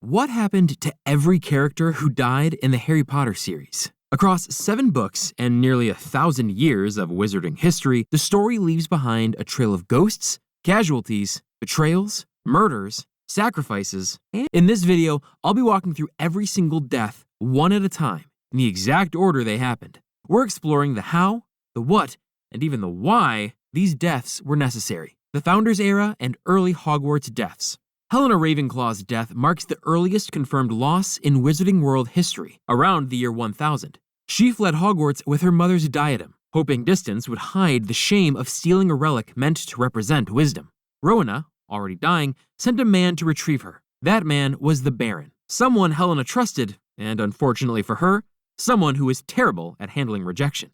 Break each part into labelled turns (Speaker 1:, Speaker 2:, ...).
Speaker 1: What happened to every character who died in the Harry Potter series? Across 7 books and nearly 1,000 years of wizarding history, the story leaves behind a trail of ghosts, casualties, betrayals, murders, sacrifices, and in this video, I'll be walking through every single death one at a time, in the exact order they happened. We're exploring the how, the what, and even the why these deaths were necessary. The Founders Era and early Hogwarts deaths. Helena Ravenclaw's death marks the earliest confirmed loss in Wizarding World history, around the year 1000. She fled Hogwarts with her mother's diadem, hoping distance would hide the shame of stealing a relic meant to represent wisdom. Rowena, already dying, sent a man to retrieve her. That man was the Baron, someone Helena trusted, and unfortunately for her, someone who was terrible at handling rejection.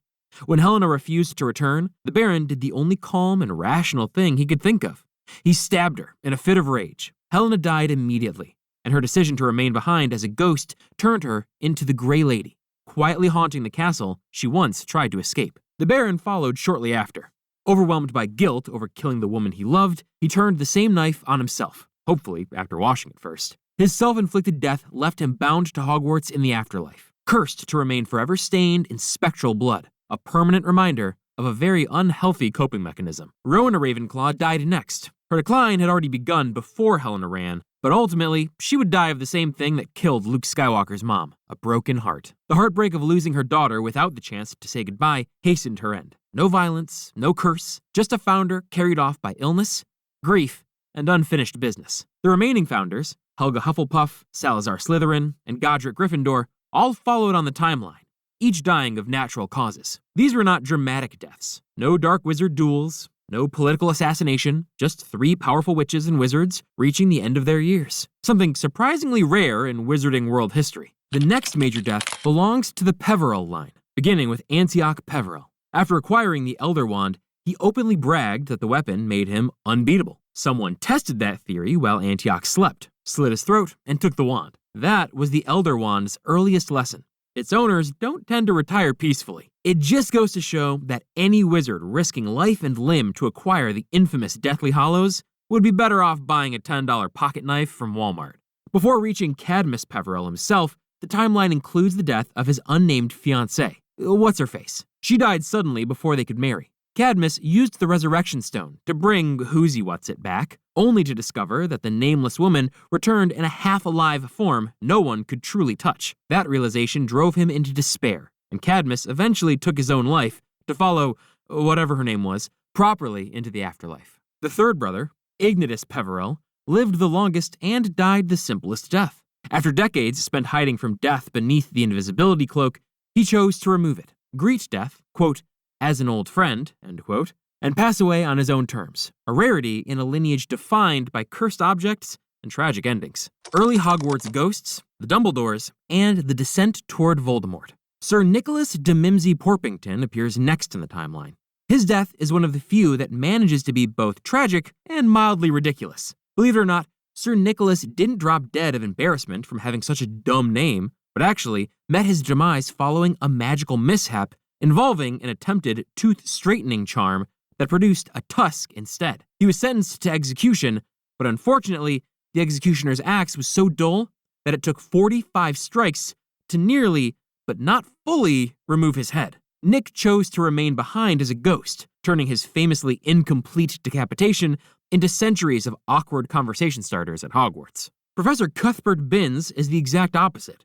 Speaker 1: When Helena refused to return, the Baron did the only calm and rational thing he could think of. He stabbed her in a fit of rage. Helena died immediately, and her decision to remain behind as a ghost turned her into the Grey Lady, quietly haunting the castle she once tried to escape. The Baron followed shortly after. Overwhelmed by guilt over killing the woman he loved, he turned the same knife on himself, hopefully after washing it first. His self-inflicted death left him bound to Hogwarts in the afterlife, cursed to remain forever stained in spectral blood, a permanent reminder of a very unhealthy coping mechanism. Rowena Ravenclaw died next. Her decline had already begun before Helena ran, but ultimately, she would die of the same thing that killed Luke Skywalker's mom, a broken heart. The heartbreak of losing her daughter without the chance to say goodbye hastened her end. No violence, no curse, just a founder carried off by illness, grief, and unfinished business. The remaining founders, Helga Hufflepuff, Salazar Slytherin, and Godric Gryffindor, all followed on the timeline, each dying of natural causes. These were not dramatic deaths. No dark wizard duels, no political assassination, just 3 powerful witches and wizards reaching the end of their years. Something surprisingly rare in Wizarding World history. The next major death belongs to the Peverell line, beginning with Antioch Peverell. After acquiring the Elder Wand, he openly bragged that the weapon made him unbeatable. Someone tested that theory while Antioch slept, slit his throat, and took the wand. That was the Elder Wand's earliest lesson. Its owners don't tend to retire peacefully. It just goes to show that any wizard risking life and limb to acquire the infamous Deathly Hallows would be better off buying a $10 pocket knife from Walmart. Before reaching Cadmus Peverell himself, the timeline includes the death of his unnamed fiancée, What's-Her-Face. She died suddenly before they could marry. Cadmus used the Resurrection Stone to bring Who's-He-What's-It back, only to discover that the nameless woman returned in a half-alive form no one could truly touch. That realization drove him into despair, and Cadmus eventually took his own life to follow whatever her name was properly into the afterlife. The third brother, Ignatus Peverell, lived the longest and died the simplest death. After decades spent hiding from death beneath the invisibility cloak, he chose to remove it, greet death, quote, as an old friend, end quote, and pass away on his own terms, a rarity in a lineage defined by cursed objects and tragic endings. Early Hogwarts ghosts, the Dumbledores, and the descent toward Voldemort. Sir Nicholas de Mimsy Porpington appears next in the timeline. His death is one of the few that manages to be both tragic and mildly ridiculous. Believe it or not, Sir Nicholas didn't drop dead of embarrassment from having such a dumb name, but actually met his demise following a magical mishap involving an attempted tooth-straightening charm that produced a tusk instead. He was sentenced to execution, but unfortunately, the executioner's axe was so dull that it took 45 strikes to nearly, but not fully, remove his head. Nick chose to remain behind as a ghost, turning his famously incomplete decapitation into centuries of awkward conversation starters at Hogwarts. Professor Cuthbert Binns is the exact opposite.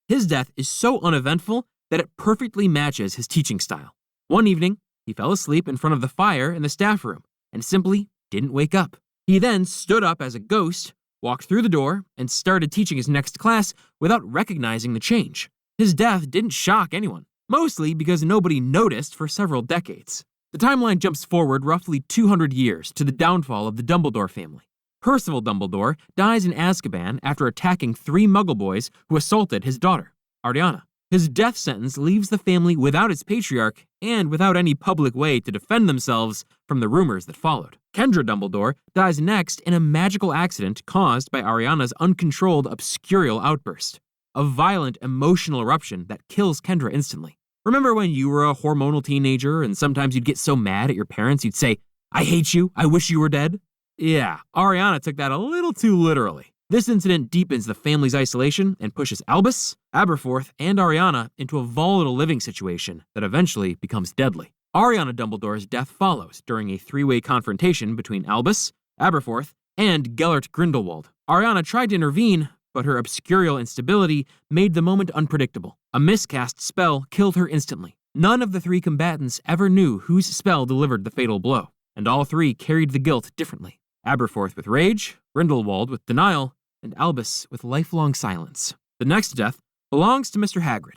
Speaker 1: His death is so uneventful that it perfectly matches his teaching style. One evening, he fell asleep in front of the fire in the staff room and simply didn't wake up. He then stood up as a ghost, walked through the door, and started teaching his next class without recognizing the change. His death didn't shock anyone, mostly because nobody noticed for several decades. The timeline jumps forward roughly 200 years to the downfall of the Dumbledore family. Percival Dumbledore dies in Azkaban after attacking 3 Muggle boys who assaulted his daughter, Ariana. His death sentence leaves the family without its patriarch and without any public way to defend themselves from the rumors that followed. Kendra Dumbledore dies next in a magical accident caused by Ariana's uncontrolled obscurial outburst, a violent emotional eruption that kills Kendra instantly. Remember when you were a hormonal teenager and sometimes you'd get so mad at your parents you'd say, "I hate you, I wish you were dead"? Yeah, Ariana took that a little too literally. This incident deepens the family's isolation and pushes Albus, Aberforth, and Ariana into a volatile living situation that eventually becomes deadly. Ariana Dumbledore's death follows during a three-way confrontation between Albus, Aberforth, and Gellert Grindelwald. Ariana tried to intervene, but her obscurial instability made the moment unpredictable. A miscast spell killed her instantly. None of the three combatants ever knew whose spell delivered the fatal blow, and all three carried the guilt differently. Aberforth with rage, Grindelwald with denial, and Albus with lifelong silence. The next death belongs to Mr. Hagrid,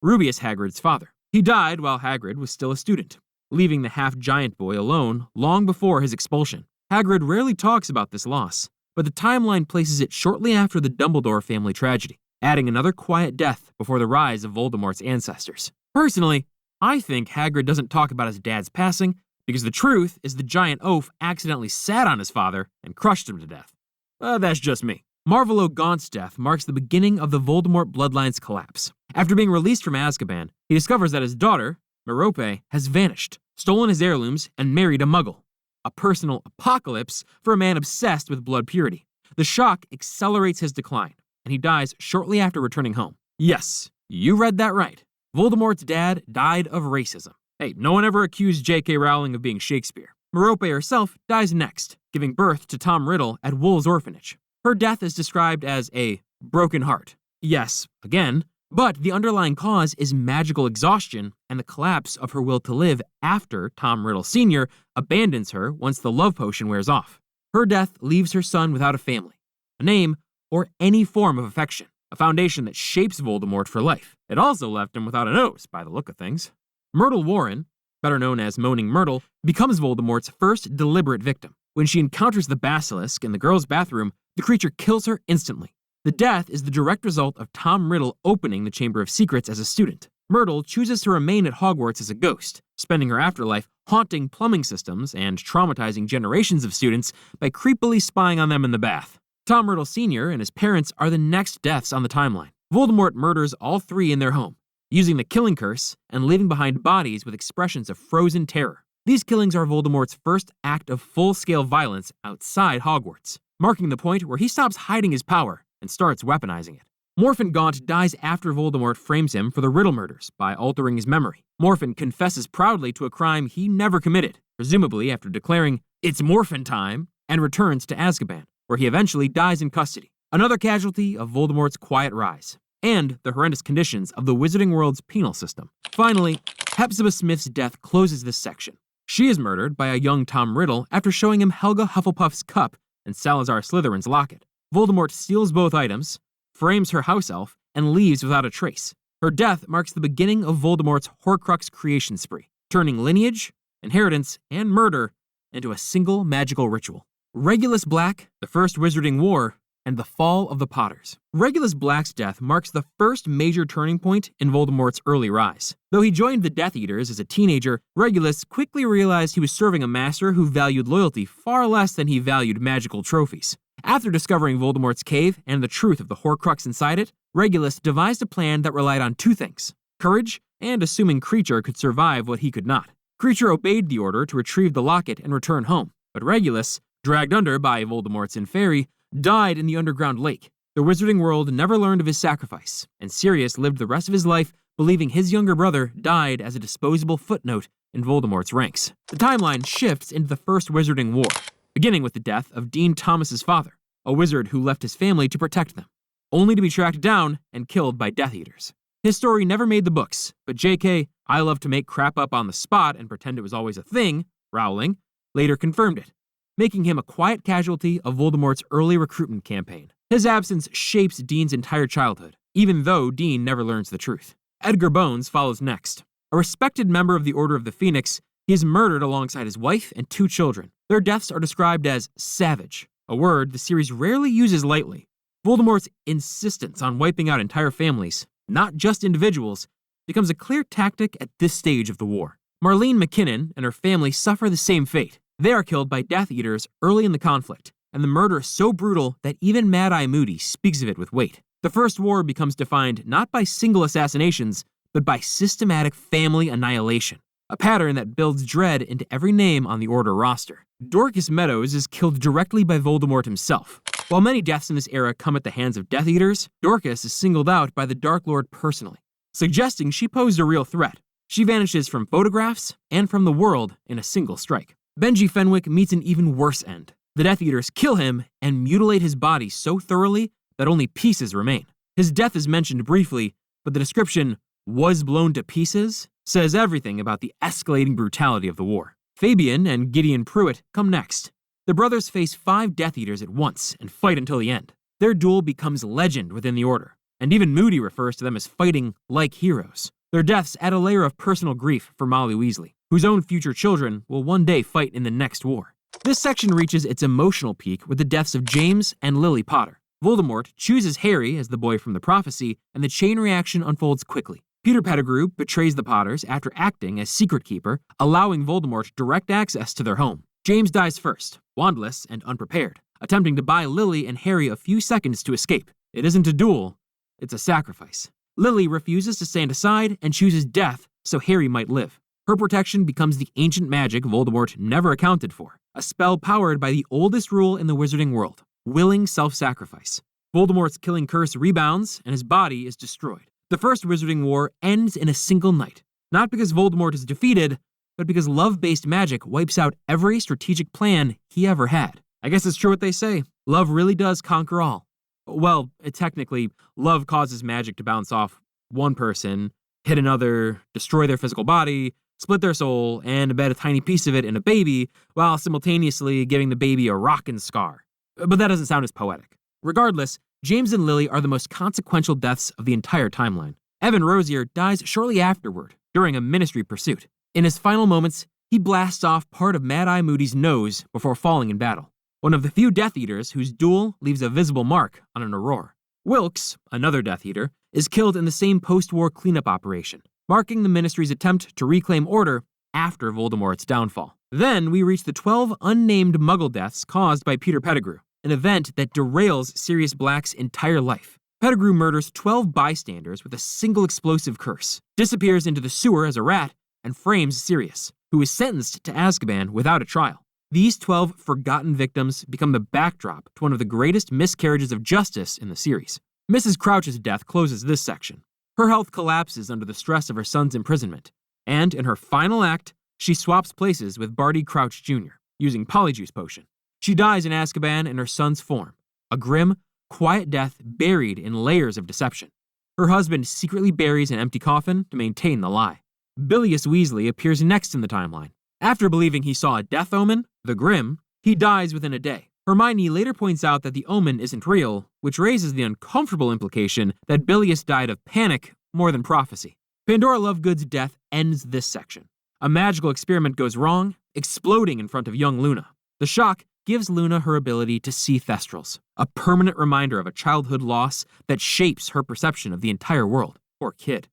Speaker 1: Rubeus Hagrid's father. He died while Hagrid was still a student, leaving the half-giant boy alone long before his expulsion. Hagrid rarely talks about this loss, but the timeline places it shortly after the Dumbledore family tragedy, adding another quiet death before the rise of Voldemort's ancestors. Personally, I think Hagrid doesn't talk about his dad's passing because the truth is the giant oaf accidentally sat on his father and crushed him to death. That's just me. Marvolo Gaunt's death marks the beginning of the Voldemort bloodline's collapse. After being released from Azkaban, he discovers that his daughter, Merope, has vanished, stolen his heirlooms, and married a muggle. A personal apocalypse for a man obsessed with blood purity. The shock accelerates his decline, and he dies shortly after returning home. Yes, you read that right. Voldemort's dad died of racism. Hey, no one ever accused J.K. Rowling of being Shakespeare. Merope herself dies next, giving birth to Tom Riddle at Wool's orphanage. Her death is described as a broken heart. Yes, again, but the underlying cause is magical exhaustion and the collapse of her will to live after Tom Riddle Sr. abandons her once the love potion wears off. Her death leaves her son without a family, a name, or any form of affection, a foundation that shapes Voldemort for life. It also left him without a nose, by the look of things. Myrtle Warren, better known as Moaning Myrtle, becomes Voldemort's first deliberate victim. When she encounters the basilisk in the girls' bathroom, the creature kills her instantly. The death is the direct result of Tom Riddle opening the Chamber of Secrets as a student. Myrtle chooses to remain at Hogwarts as a ghost, spending her afterlife haunting plumbing systems and traumatizing generations of students by creepily spying on them in the bath. Tom Riddle Sr. and his parents are the next deaths on the timeline. Voldemort murders all three in their home, using the killing curse and leaving behind bodies with expressions of frozen terror. These killings are Voldemort's first act of full-scale violence outside Hogwarts, marking the point where he stops hiding his power and starts weaponizing it. Morphin Gaunt dies after Voldemort frames him for the Riddle murders by altering his memory. Morphin confesses proudly to a crime he never committed, presumably after declaring, "It's Morphin time," and returns to Azkaban, where he eventually dies in custody. Another casualty of Voldemort's quiet rise, and the horrendous conditions of the Wizarding World's penal system. Finally, Hepzibah Smith's death closes this section. She is murdered by a young Tom Riddle after showing him Helga Hufflepuff's cup and Salazar Slytherin's locket. Voldemort steals both items, frames her house elf, and leaves without a trace. Her death marks the beginning of Voldemort's Horcrux creation spree, turning lineage, inheritance, and murder into a single magical ritual. Regulus Black, the First Wizarding War, and the Fall of the Potters. Regulus Black's death marks the first major turning point in Voldemort's early rise. Though he joined the Death Eaters as a teenager, Regulus quickly realized he was serving a master who valued loyalty far less than he valued magical trophies. After discovering Voldemort's cave and the truth of the Horcrux inside it, Regulus devised a plan that relied on two things: courage and assuming Kreacher could survive what he could not. Kreacher obeyed the order to retrieve the locket and return home, but Regulus, dragged under by Voldemort's Fiendfyre, died in the underground lake. The Wizarding World never learned of his sacrifice, and Sirius lived the rest of his life believing his younger brother died as a disposable footnote in Voldemort's ranks. The timeline shifts into the First Wizarding War, beginning with the death of Dean Thomas's father, a wizard who left his family to protect them, only to be tracked down and killed by Death Eaters. His story never made the books, but J.K., I love to make crap up on the spot and pretend it was always a thing, Rowling, later confirmed it, making him a quiet casualty of Voldemort's early recruitment campaign. His absence shapes Dean's entire childhood, even though Dean never learns the truth. Edgar Bones follows next. A respected member of the Order of the Phoenix, he is murdered alongside his wife and two children. Their deaths are described as savage, a word the series rarely uses lightly. Voldemort's insistence on wiping out entire families, not just individuals, becomes a clear tactic at this stage of the war. Marlene McKinnon and her family suffer the same fate. They are killed by Death Eaters early in the conflict, and the murder is so brutal that even Mad-Eye Moody speaks of it with weight. The First War becomes defined not by single assassinations, but by systematic family annihilation, a pattern that builds dread into every name on the Order roster. Dorcas Meadows is killed directly by Voldemort himself. While many deaths in this era come at the hands of Death Eaters, Dorcas is singled out by the Dark Lord personally, suggesting she posed a real threat. She vanishes from photographs and from the world in a single strike. Benji Fenwick meets an even worse end. The Death Eaters kill him and mutilate his body so thoroughly that only pieces remain. His death is mentioned briefly, but the description, "was blown to pieces," says everything about the escalating brutality of the war. Fabian and Gideon Pruitt come next. The brothers face 5 Death Eaters at once and fight until the end. Their duel becomes legend within the Order, and even Moody refers to them as fighting like heroes. Their deaths add a layer of personal grief for Molly Weasley, whose own future children will one day fight in the next war. This section reaches its emotional peak with the deaths of James and Lily Potter. Voldemort chooses Harry as the boy from the prophecy, and the chain reaction unfolds quickly. Peter Pettigrew betrays the Potters after acting as secret keeper, allowing Voldemort direct access to their home. James dies first, wandless and unprepared, attempting to buy Lily and Harry a few seconds to escape. It isn't a duel, it's a sacrifice. Lily refuses to stand aside and chooses death so Harry might live. Her protection becomes the ancient magic Voldemort never accounted for, a spell powered by the oldest rule in the wizarding world, willing self-sacrifice. Voldemort's killing curse rebounds, and his body is destroyed. The First Wizarding War ends in a single night, not because Voldemort is defeated, but because love-based magic wipes out every strategic plan he ever had. I guess it's true what they say. Love really does conquer all. Well, technically, love causes magic to bounce off one person, hit another, destroy their physical body, split their soul, and embed a tiny piece of it in a baby, while simultaneously giving the baby a rockin' scar. But that doesn't sound as poetic. Regardless, James and Lily are the most consequential deaths of the entire timeline. Evan Rosier dies shortly afterward, during a ministry pursuit. In his final moments, he blasts off part of Mad-Eye Moody's nose before falling in battle. One of the few Death Eaters whose duel leaves a visible mark on an Auror. Wilkes, another Death Eater, is killed in the same post-war cleanup operation, marking the Ministry's attempt to reclaim order after Voldemort's downfall. Then we reach the 12 unnamed Muggle deaths caused by Peter Pettigrew, an event that derails Sirius Black's entire life. Pettigrew murders 12 bystanders with a single explosive curse, disappears into the sewer as a rat, and frames Sirius, who is sentenced to Azkaban without a trial. These 12 forgotten victims become the backdrop to one of the greatest miscarriages of justice in the series. Mrs. Crouch's death closes this section. Her health collapses under the stress of her son's imprisonment, and in her final act, she swaps places with Barty Crouch Jr., using Polyjuice Potion. She dies in Azkaban in her son's form, a grim, quiet death buried in layers of deception. Her husband secretly buries an empty coffin to maintain the lie. Bilious Weasley appears next in the timeline. After believing he saw a death omen, the Grim, he dies within a day. Hermione later points out that the omen isn't real, which raises the uncomfortable implication that Bilious died of panic more than prophecy. Pandora Lovegood's death ends this section. A magical experiment goes wrong, exploding in front of young Luna. The shock gives Luna her ability to see Thestrals, a permanent reminder of a childhood loss that shapes her perception of the entire world. Poor kid.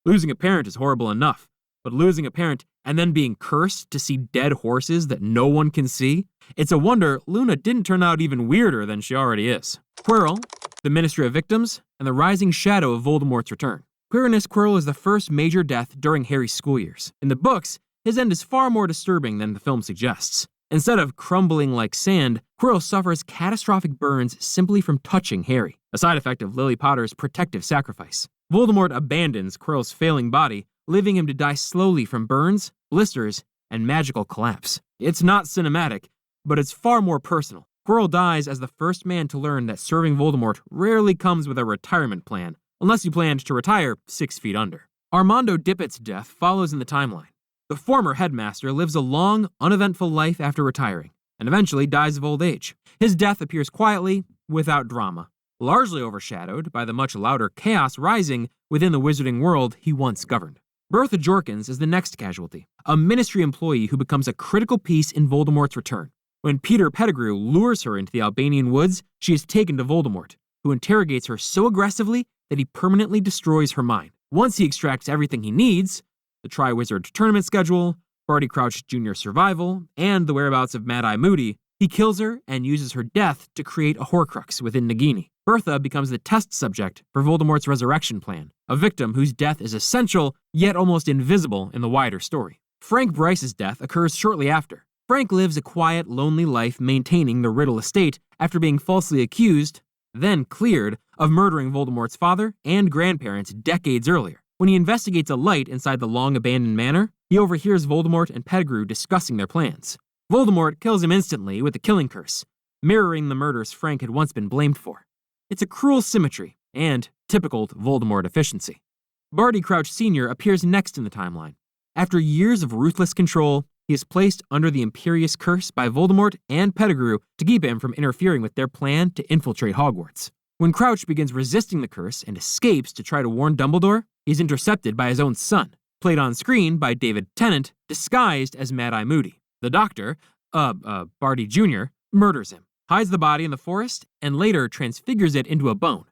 Speaker 1: Losing a parent is horrible enough, but losing a parent and then being cursed to see dead horses that no one can see? It's a wonder Luna didn't turn out even weirder than she already is. Quirrell, the Ministry of Victims, and the rising shadow of Voldemort's return. Quirinus Quirrell is the first major death during Harry's school years. In the books, his end is far more disturbing than the film suggests. Instead of crumbling like sand, Quirrell suffers catastrophic burns simply from touching Harry, a side effect of Lily Potter's protective sacrifice. Voldemort abandons Quirrell's failing body, leaving him to die slowly from burns, blisters, and magical collapse. It's not cinematic, but it's far more personal. Quirrell dies as the first man to learn that serving Voldemort rarely comes with a retirement plan, unless you planned to retire 6 feet under. Armando Dippett's death follows in the timeline. The former headmaster lives a long, uneventful life after retiring, and eventually dies of old age. His death appears quietly, without drama, largely overshadowed by the much louder chaos rising within the wizarding world he once governed. Bertha Jorkins is the next casualty, a Ministry employee who becomes a critical piece in Voldemort's return. When Peter Pettigrew lures her into the Albanian woods, she is taken to Voldemort, who interrogates her so aggressively that he permanently destroys her mind. Once he extracts everything he needs, the Triwizard Tournament schedule, Barty Crouch Jr.'s survival, and the whereabouts of Mad-Eye Moody, he kills her and uses her death to create a Horcrux within Nagini. Bertha becomes the test subject for Voldemort's resurrection plan, a victim whose death is essential, yet almost invisible in the wider story. Frank Bryce's death occurs shortly after. Frank lives a quiet, lonely life maintaining the Riddle estate after being falsely accused, then cleared, of murdering Voldemort's father and grandparents decades earlier. When he investigates a light inside the long-abandoned manor, he overhears Voldemort and Pettigrew discussing their plans. Voldemort kills him instantly with the killing curse, mirroring the murders Frank had once been blamed for. It's a cruel symmetry and typical Voldemort efficiency. Barty Crouch Sr. appears next in the timeline. After years of ruthless control, he is placed under the Imperious Curse by Voldemort and Pettigrew to keep him from interfering with their plan to infiltrate Hogwarts. When Crouch begins resisting the curse and escapes to try to warn Dumbledore, he's intercepted by his own son, played on screen by David Tennant, disguised as Mad-Eye Moody. The Doctor, Barty Jr., murders him, hides the body in the forest, and later transfigures it into a bone.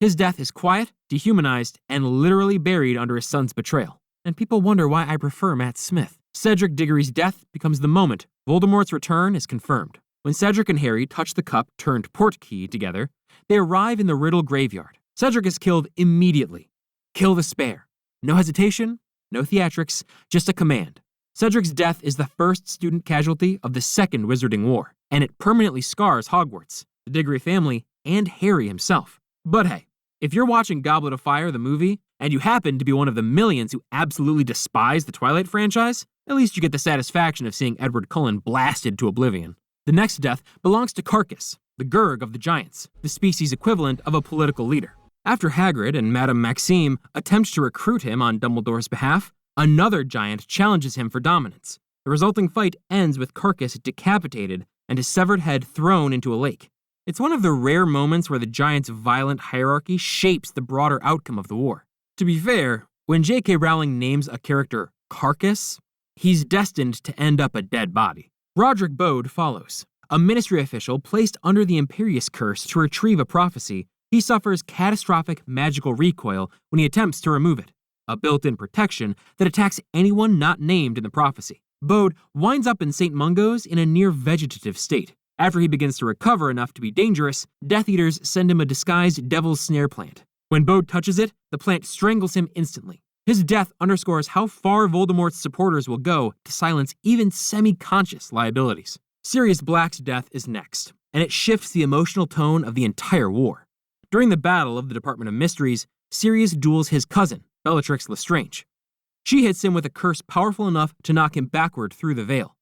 Speaker 1: His death is quiet, dehumanized, and literally buried under his son's betrayal. And people wonder why I prefer Matt Smith. Cedric Diggory's death becomes the moment Voldemort's return is confirmed. When Cedric and Harry touch the cup turned portkey together, they arrive in the Riddle graveyard. Cedric is killed immediately. Kill the spare. No hesitation, no theatrics, just a command. Cedric's death is the first student casualty of the Second Wizarding War, and it permanently scars Hogwarts, the Diggory family, and Harry himself. But hey, if you're watching Goblet of Fire, the movie, and you happen to be one of the millions who absolutely despise the Twilight franchise, at least you get the satisfaction of seeing Edward Cullen blasted to oblivion. The next death belongs to Carcas, the Gurg of the Giants, the species equivalent of a political leader. After Hagrid and Madame Maxime attempt to recruit him on Dumbledore's behalf, another giant challenges him for dominance. The resulting fight ends with Carcas decapitated and his severed head thrown into a lake. It's one of the rare moments where the giant's violent hierarchy shapes the broader outcome of the war. To be fair, when J.K. Rowling names a character Carcas, he's destined to end up a dead body. Roderick Bode follows. A ministry official placed under the Imperious Curse to retrieve a prophecy, he suffers catastrophic magical recoil when he attempts to remove it, a built-in protection that attacks anyone not named in the prophecy. Bode winds up in St. Mungo's in a near-vegetative state. After he begins to recover enough to be dangerous, Death Eaters send him a disguised devil's snare plant. When Bode touches it, the plant strangles him instantly. His death underscores how far Voldemort's supporters will go to silence even semi-conscious liabilities. Sirius Black's death is next, and it shifts the emotional tone of the entire war. During the battle of the Department of Mysteries, Sirius duels his cousin, Bellatrix Lestrange. She hits him with a curse powerful enough to knock him backward through the veil,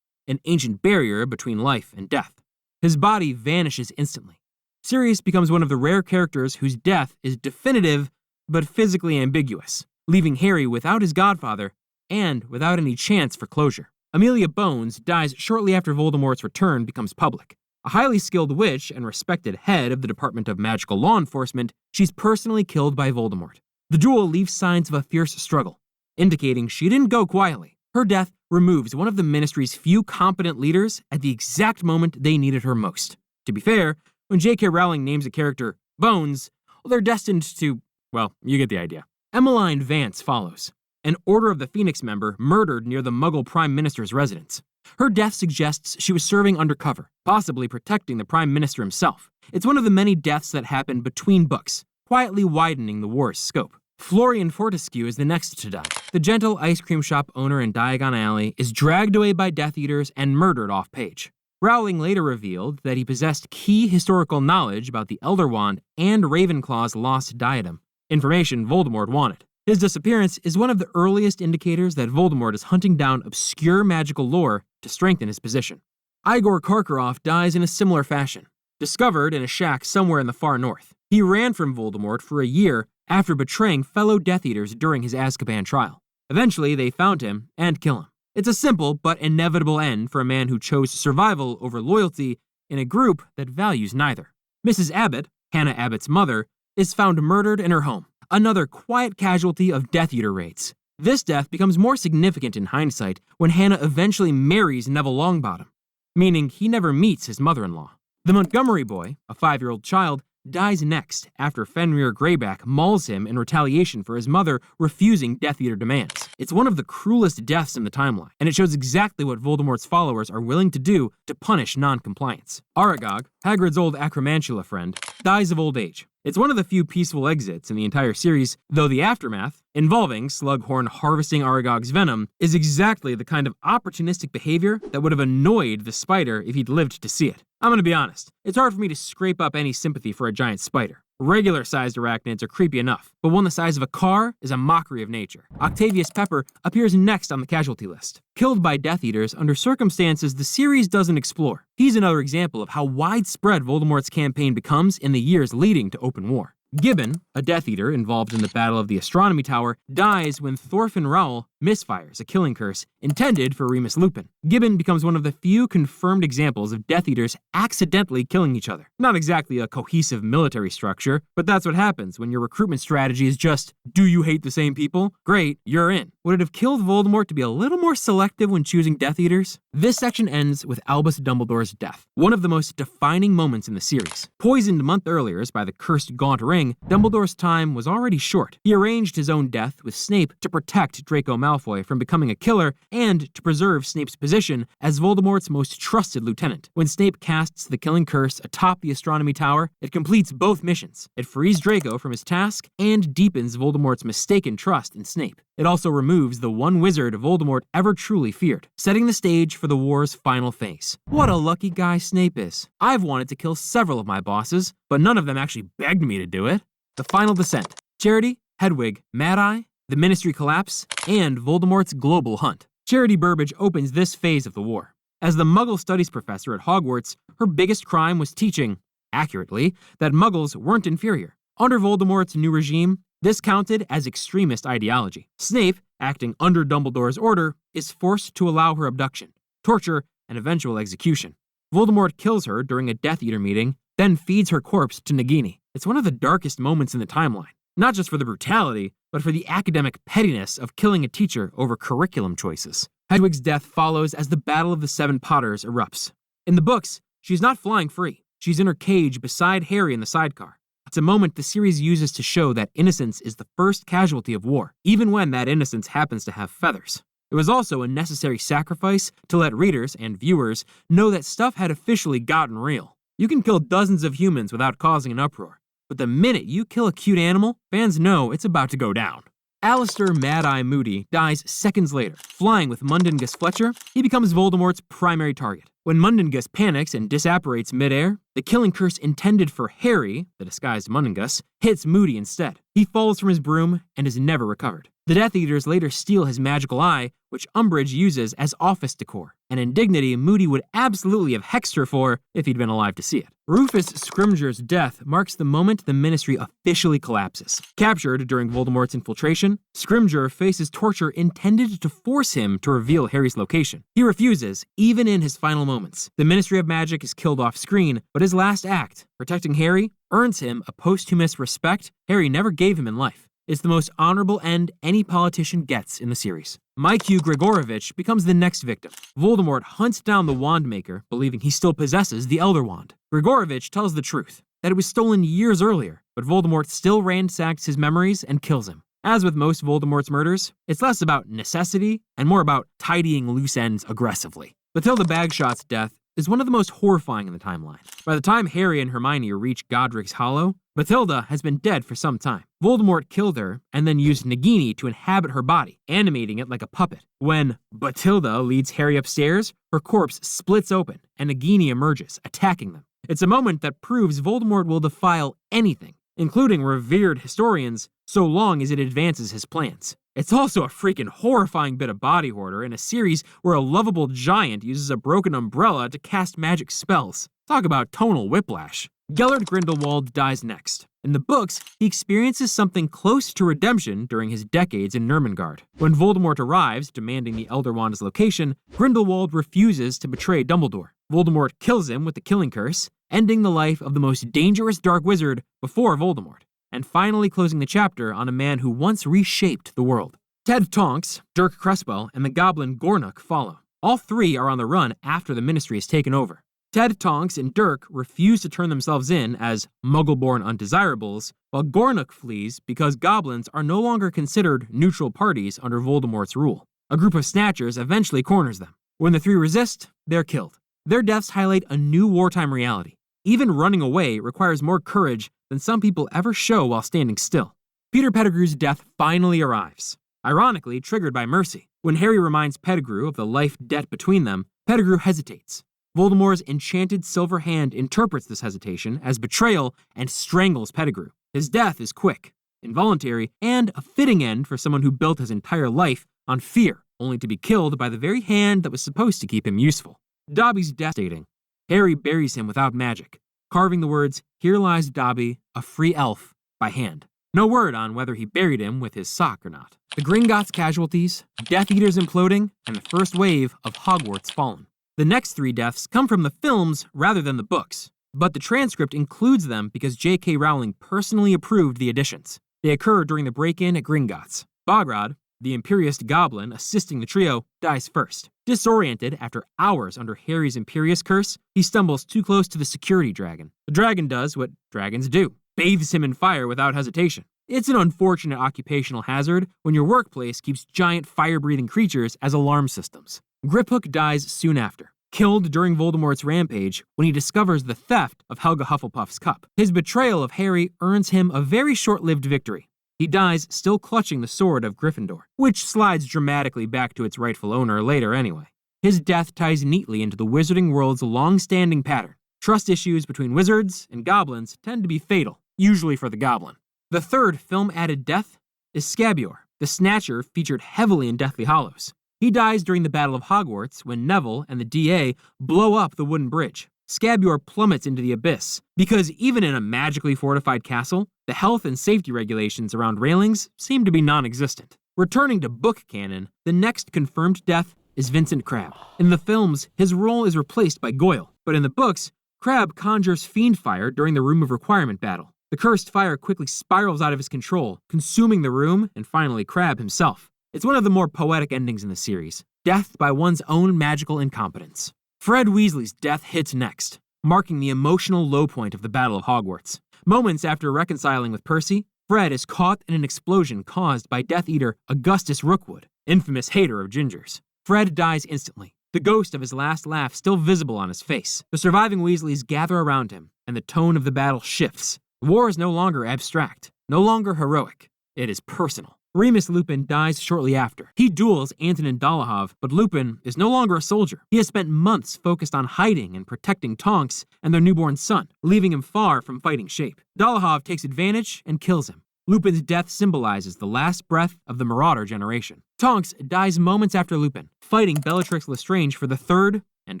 Speaker 1: an ancient barrier between life and death. His body vanishes instantly. Sirius becomes one of the rare characters whose death is definitive but physically ambiguous, leaving Harry without his godfather and without any chance for closure. Amelia Bones dies shortly after Voldemort's return becomes public. A highly skilled witch and respected head of the Department of Magical Law Enforcement, she's personally killed by Voldemort. The duel leaves signs of a fierce struggle, indicating she didn't go quietly. Her death removes one of the Ministry's few competent leaders at the exact moment they needed her most. To be fair, when J.K. Rowling names a character Bones, well, they're destined to, well, you get the idea. Emmeline Vance follows, an Order of the Phoenix member murdered near the Muggle Prime Minister's residence. Her death suggests she was serving undercover, possibly protecting the Prime Minister himself. It's one of the many deaths that happen between books, quietly widening the war's scope. Florian Fortescue is the next to die. The gentle ice cream shop owner in Diagon Alley is dragged away by Death Eaters and murdered off-page. Rowling later revealed that he possessed key historical knowledge about the Elder Wand and Ravenclaw's lost diadem, information Voldemort wanted. His disappearance is one of the earliest indicators that Voldemort is hunting down obscure magical lore to strengthen his position. Igor Karkaroff dies in a similar fashion, discovered in a shack somewhere in the far north. He ran from Voldemort for a year after betraying fellow Death Eaters during his Azkaban trial. Eventually, they found him and kill him. It's a simple but inevitable end for a man who chose survival over loyalty in a group that values neither. Mrs. Abbott, Hannah Abbott's mother, is found murdered in her home, another quiet casualty of Death Eater raids. This death becomes more significant in hindsight when Hannah eventually marries Neville Longbottom, meaning he never meets his mother-in-law. The Montgomery boy, a 5-year-old child, dies next after Fenrir Greyback mauls him in retaliation for his mother refusing Death Eater demands. It's one of the cruelest deaths in the timeline, and it shows exactly what Voldemort's followers are willing to do to punish non-compliance. Aragog, Hagrid's old Acromantula friend, dies of old age. It's one of the few peaceful exits in the entire series, though the aftermath, involving Slughorn harvesting Aragog's venom, is exactly the kind of opportunistic behavior that would have annoyed the spider if he'd lived to see it. I'm gonna be honest, it's hard for me to scrape up any sympathy for a giant spider. Regular-sized arachnids are creepy enough, but one the size of a car is a mockery of nature. Octavius Pepper appears next on the casualty list. Killed by Death Eaters under circumstances the series doesn't explore. He's another example of how widespread Voldemort's campaign becomes in the years leading to open war. Gibbon, a Death Eater involved in the Battle of the Astronomy Tower, dies when Thorfinn Rowell misfires a killing curse intended for Remus Lupin. Gibbon becomes one of the few confirmed examples of Death Eaters accidentally killing each other. Not exactly a cohesive military structure, but that's what happens when your recruitment strategy is just, do you hate the same people? Great, you're in. Would it have killed Voldemort to be a little more selective when choosing Death Eaters? This section ends with Albus Dumbledore's death, one of the most defining moments in the series. Poisoned a month earlier by the cursed Gaunt Ring, Dumbledore's time was already short. He arranged his own death with Snape to protect Draco Malfoy from becoming a killer and to preserve Snape's position as Voldemort's most trusted lieutenant. When Snape casts the killing curse atop the Astronomy Tower, it completes both missions. It frees Draco from his task and deepens Voldemort's mistaken trust in Snape. It also removes the one wizard Voldemort ever truly feared, setting the stage for the war's final phase. What a lucky guy Snape is. I've wanted to kill several of my bosses, but none of them actually begged me to do it. The final descent. Charity, Hedwig, Mad-Eye, the Ministry collapse, and Voldemort's global hunt. Charity Burbage opens this phase of the war. As the Muggle Studies professor at Hogwarts, her biggest crime was teaching, accurately, that Muggles weren't inferior. Under Voldemort's new regime, this counted as extremist ideology. Snape, acting under Dumbledore's order, is forced to allow her abduction, torture, and eventual execution. Voldemort kills her during a Death Eater meeting, then feeds her corpse to Nagini. It's one of the darkest moments in the timeline, not just for the brutality, but for the academic pettiness of killing a teacher over curriculum choices. Hedwig's death follows as the Battle of the Seven Potters erupts. In the books, she's not flying free. She's in her cage beside Harry in the sidecar. It's a moment the series uses to show that innocence is the first casualty of war, even when that innocence happens to have feathers. It was also a necessary sacrifice to let readers and viewers know that stuff had officially gotten real. You can kill dozens of humans without causing an uproar, but the minute you kill a cute animal, fans know it's about to go down. Alistair Mad-Eye Moody dies seconds later. Flying with Mundungus Fletcher, he becomes Voldemort's primary target. When Mundungus panics and disapparates midair, the killing curse intended for Harry, the disguised Mundungus, hits Moody instead. He falls from his broom and is never recovered. The Death Eaters later steal his magical eye, which Umbridge uses as office decor, an indignity Moody would absolutely have hexed her for if he'd been alive to see it. Rufus Scrimgeour's death marks the moment the Ministry officially collapses. Captured during Voldemort's infiltration, Scrimgeour faces torture intended to force him to reveal Harry's location. He refuses, even in his final moments. The Ministry of Magic is killed off screen, but his last act, protecting Harry, earns him a posthumous respect Harry never gave him in life. It's the most honorable end any politician gets in the series. Mikhail Grigorovich becomes the next victim. Voldemort hunts down the Wand Maker, believing he still possesses the Elder Wand. Grigorovich tells the truth, that it was stolen years earlier, but Voldemort still ransacks his memories and kills him. As with most Voldemort's murders, it's less about necessity and more about tidying loose ends aggressively. Bathilda Bagshot's death is one of the most horrifying in the timeline. By the time Harry and Hermione reach Godric's Hollow, Bathilda has been dead for some time. Voldemort killed her and then used Nagini to inhabit her body, animating it like a puppet. When Bathilda leads Harry upstairs, her corpse splits open and Nagini emerges, attacking them. It's a moment that proves Voldemort will defile anything, including revered historians, so long as it advances his plans. It's also a freaking horrifying bit of body horror in a series where a lovable giant uses a broken umbrella to cast magic spells. Talk about tonal whiplash. Gellert Grindelwald dies next. In the books, he experiences something close to redemption during his decades in Nurmengard. When Voldemort arrives, demanding the Elder Wand's location, Grindelwald refuses to betray Dumbledore. Voldemort kills him with the killing curse, ending the life of the most dangerous dark wizard before Voldemort, and finally closing the chapter on a man who once reshaped the world. Ted Tonks, Dirk Cresswell, and the goblin Gornuk follow. All three are on the run after the Ministry is taken over. Ted, Tonks, and Dirk refuse to turn themselves in as Muggle-born undesirables, while Gornuk flees because goblins are no longer considered neutral parties under Voldemort's rule. A group of Snatchers eventually corners them. When the three resist, they're killed. Their deaths highlight a new wartime reality. Even running away requires more courage than some people ever show while standing still. Peter Pettigrew's death finally arrives, ironically triggered by mercy. When Harry reminds Pettigrew of the life debt between them, Pettigrew hesitates. Voldemort's enchanted silver hand interprets this hesitation as betrayal and strangles Pettigrew. His death is quick, involuntary, and a fitting end for someone who built his entire life on fear, only to be killed by the very hand that was supposed to keep him useful. Dobby's death stating. Harry buries him without magic, carving the words, "Here lies Dobby, a free elf," by hand. No word on whether he buried him with his sock or not. The Gringotts casualties, Death Eaters imploding, and the first wave of Hogwarts fallen. The next 3 deaths come from the films rather than the books, but the transcript includes them because J.K. Rowling personally approved the additions. They occur during the break-in at Gringotts. Bogrod, the Imperious Goblin assisting the trio, dies first. Disoriented after hours under Harry's Imperious curse, he stumbles too close to the security dragon. The dragon does what dragons do, bathes him in fire without hesitation. It's an unfortunate occupational hazard when your workplace keeps giant fire-breathing creatures as alarm systems. Griphook dies soon after, killed during Voldemort's rampage when he discovers the theft of Helga Hufflepuff's cup. His betrayal of Harry earns him a very short-lived victory. He dies still clutching the sword of Gryffindor, which slides dramatically back to its rightful owner later anyway. His death ties neatly into the wizarding world's long-standing pattern. Trust issues between wizards and goblins tend to be fatal, usually for the goblin. The third film-added death is Scabior, the Snatcher featured heavily in Deathly Hallows. He dies during the Battle of Hogwarts when Neville and the DA blow up the wooden bridge. Scabior plummets into the abyss, because even in a magically fortified castle, the health and safety regulations around railings seem to be non-existent. Returning to book canon, the next confirmed death is Vincent Crabbe. In the films, his role is replaced by Goyle, but in the books, Crabbe conjures fiendfyre during the Room of Requirement battle. The cursed fire quickly spirals out of his control, consuming the room and finally Crabbe himself. It's one of the more poetic endings in the series, death by one's own magical incompetence. Fred Weasley's death hits next, marking the emotional low point of the Battle of Hogwarts. Moments after reconciling with Percy, Fred is caught in an explosion caused by Death Eater Augustus Rookwood, infamous hater of Gingers. Fred dies instantly, the ghost of his last laugh still visible on his face. The surviving Weasleys gather around him, and the tone of the battle shifts. The war is no longer abstract, no longer heroic. It is personal. Remus Lupin dies shortly after. He duels Antonin Dolohov, but Lupin is no longer a soldier. He has spent months focused on hiding and protecting Tonks and their newborn son, leaving him far from fighting shape. Dolohov takes advantage and kills him. Lupin's death symbolizes the last breath of the Marauder generation. Tonks dies moments after Lupin, fighting Bellatrix Lestrange for the third and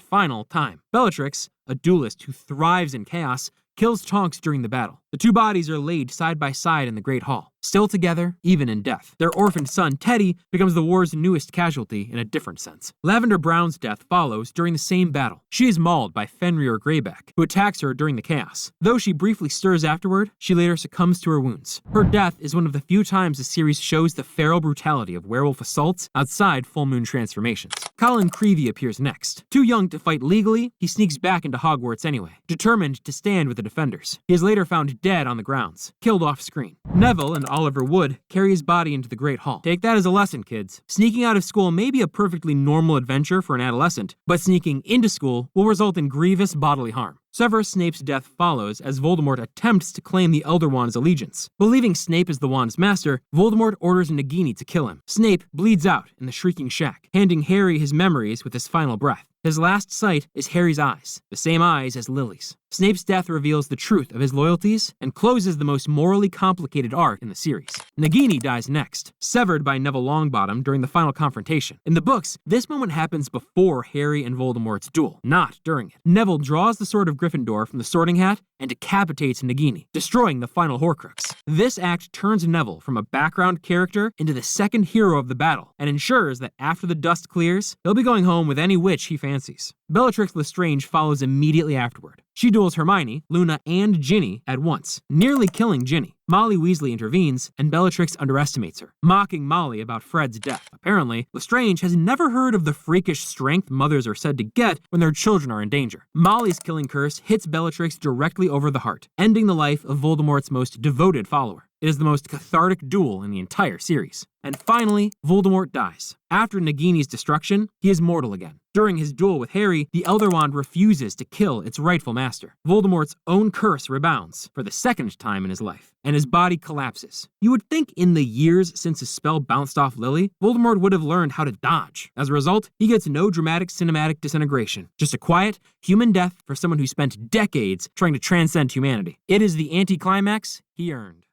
Speaker 1: final time. Bellatrix, a duelist who thrives in chaos, kills Tonks during the battle. The 2 bodies are laid side by side in the Great Hall, still together even in death. Their orphaned son, Teddy, becomes the war's newest casualty in a different sense. Lavender Brown's death follows during the same battle. She is mauled by Fenrir Greyback, who attacks her during the chaos. Though she briefly stirs afterward, she later succumbs to her wounds. Her death is one of the few times the series shows the feral brutality of werewolf assaults outside full moon transformations. Colin Creevey appears next. Too young to fight legally, he sneaks back into Hogwarts anyway, determined to stand with the defenders. He is later found dead on the grounds, killed off screen. Neville and Oliver Wood carry his body into the Great Hall. Take that as a lesson, kids. Sneaking out of school may be a perfectly normal adventure for an adolescent, but sneaking into school will result in grievous bodily harm. Severus Snape's death follows as Voldemort attempts to claim the Elder Wand's allegiance. Believing Snape is the Wand's master, Voldemort orders Nagini to kill him. Snape bleeds out in the Shrieking Shack, handing Harry his memories with his final breath. His last sight is Harry's eyes, the same eyes as Lily's. Snape's death reveals the truth of his loyalties and closes the most morally complicated arc in the series. Nagini dies next, severed by Neville Longbottom during the final confrontation. In the books, this moment happens before Harry and Voldemort's duel, not during it. Neville draws the sword of Gryffindor from the Sorting Hat and decapitates Nagini, destroying the final Horcrux. This act turns Neville from a background character into the second hero of the battle and ensures that after the dust clears, he'll be going home with any witch he fancies. Bellatrix Lestrange follows immediately afterward. She duels Hermione, Luna, and Ginny at once, nearly killing Ginny. Molly Weasley intervenes, and Bellatrix underestimates her, mocking Molly about Fred's death. Apparently, Lestrange has never heard of the freakish strength mothers are said to get when their children are in danger. Molly's killing curse hits Bellatrix directly over the heart, ending the life of Voldemort's most devoted follower. It is the most cathartic duel in the entire series. And finally, Voldemort dies. After Nagini's destruction, he is mortal again. During his duel with Harry, the Elder Wand refuses to kill its rightful master. Voldemort's own curse rebounds for the second time in his life, and his body collapses. You would think in the years since his spell bounced off Lily, Voldemort would have learned how to dodge. As a result, he gets no dramatic cinematic disintegration, just a quiet, human death for someone who spent decades trying to transcend humanity. It is the anticlimax he earned.